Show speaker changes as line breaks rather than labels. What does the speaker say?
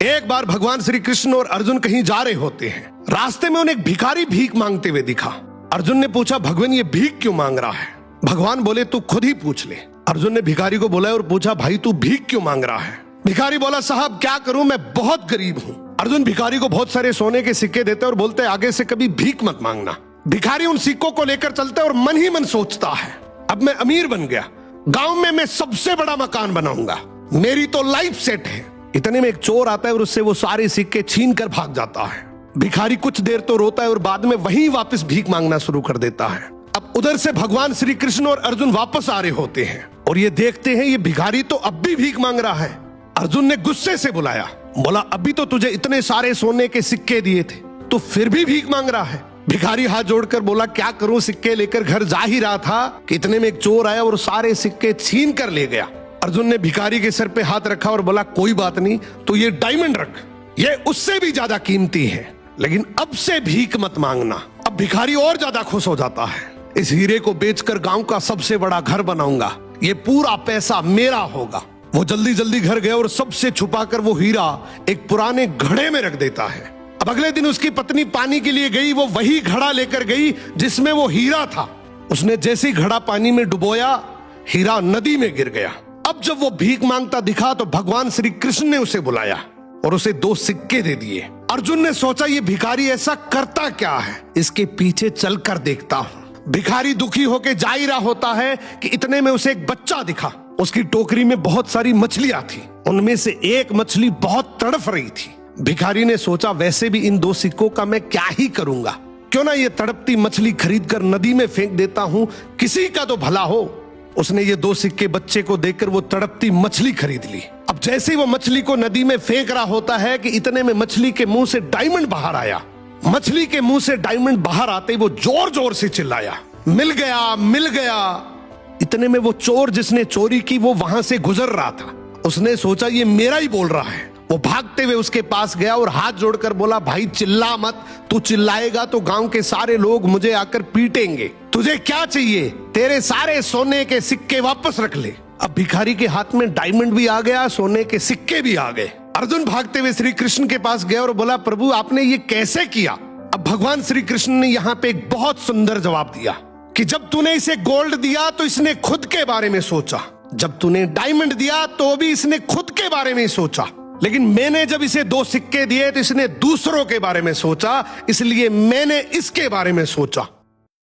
एक बार भगवान श्री कृष्ण और अर्जुन कहीं जा रहे होते हैं। रास्ते में उन्हें एक भिखारी भीख मांगते हुए दिखा। अर्जुन ने पूछा, भगवान ये भीख क्यों मांग रहा है? भगवान बोले, तू खुद ही पूछ ले। अर्जुन ने भिखारी को बोला और पूछा, भाई तू भीख क्यों मांग रहा है? भिखारी बोला, साहब क्या करूं, मैं बहुत गरीब हूं। अर्जुन भिखारी को बहुत सारे सोने के सिक्के देते और बोलते, आगे से कभी भीख मत मांगना। भिखारी उन सिक्कों को लेकर चलता है और मन ही मन सोचता है, अब मैं अमीर बन गया, गांव में मैं सबसे बड़ा मकान बनाऊंगा, मेरी तो लाइफ सेट है। इतने में एक चोर आता है और उससे वो सारे सिक्के छीन कर भाग जाता है। भिखारी कुछ देर तो रोता है और बाद में वहीं वापस भीख मांगना शुरू कर देता है। अब उधर से भगवान श्री कृष्ण और अर्जुन वापस आ रहे होते हैं और ये देखते हैं ये भिखारी तो अब भी भीख मांग रहा है। अर्जुन ने गुस्से से बुलाया, बोला, अभी तो तुझे इतने सारे सोने के सिक्के दिए थे, तो फिर भी भीख मांग रहा है। भिखारी हाथ जोड़कर बोला, क्या करूं, सिक्के लेकर घर जा ही रहा था कि इतने में एक चोर आया और सारे सिक्के छीन कर ले गया। अर्जुन ने भिखारी के सर पे हाथ रखा और बोला, कोई बात नहीं, तो ये डायमंड रख, ये उससे भी ज्यादा कीमती है, लेकिन अब से भीख मत मांगना। अब भिखारी और ज्यादा खुश हो जाता है, इस हीरे को बेचकर गांव का सबसे बड़ा घर बनाऊंगा, ये पूरा पैसा मेरा होगा। वो जल्दी जल्दी घर गया और सबसे छुपाकर वो हीरा एक पुराने घड़े में रख देता है। अब अगले दिन उसकी पत्नी पानी के लिए गई, वो वही घड़ा लेकर गई जिसमें वो हीरा था। उसने जैसे ही घड़ा पानी में डुबोया, हीरा नदी में गिर गया। अब जब वो भीख मांगता दिखा तो भगवान श्री कृष्ण ने उसे बुलाया और उसे 2 सिक्के दे दिए। अर्जुन ने सोचा, ये भिखारी ऐसा करता क्या है, इसके पीछे चलकर देखता हूं। भिखारी दुखी होकर जा ही रहा होता है कि इतने में उसे एक बच्चा दिखा। उसकी टोकरी में बहुत सारी मछलियां थी, उनमें से एक मछली बहुत तड़फ रही थी। भिखारी ने सोचा, वैसे भी इन 2 सिक्कों का मैं क्या ही करूंगा, क्यों ना ये तड़पती मछली खरीदकर नदी में फेंक देता हूं, किसी का तो भला हो। उसने ये 2 सिक्के बच्चे को देकर वो तड़पती मछली खरीद ली। अब जैसे ही वो मछली को नदी में फेंक रहा होता है कि इतने में मछली के मुंह से डायमंड बाहर आया। मछली के मुंह से डायमंड बाहर आते ही वो जोर जोर से चिल्लाया, मिल गया, मिल गया। इतने में वो चोर जिसने चोरी की वो वहां से गुजर रहा था। उसने सोचा, ये मेरा ही बोल रहा है। वो भागते हुए उसके पास गया और हाथ जोड़कर बोला, भाई चिल्ला मत, तू चिल्लाएगा तो गांव के सारे लोग मुझे आकर पीटेंगे। तुझे क्या चाहिए? तेरे सारे सोने के सिक्के वापस रख ले। अब भिखारी के हाथ में डायमंड भी आ गया, सोने के सिक्के भी आ गए। अर्जुन भागते हुए श्री कृष्ण के पास गया और बोला, प्रभु आपने ये कैसे किया? अब भगवान श्री कृष्ण ने यहाँ पे एक बहुत सुंदर जवाब दिया कि जब तूने इसे गोल्ड दिया तो इसने खुद के बारे में सोचा, जब तूने डायमंड दिया तो भी इसने खुद के बारे में सोचा, लेकिन मैंने जब इसे 2 सिक्के दिए तो इसने दूसरों के बारे में सोचा, इसलिए मैंने इसके बारे में सोचा।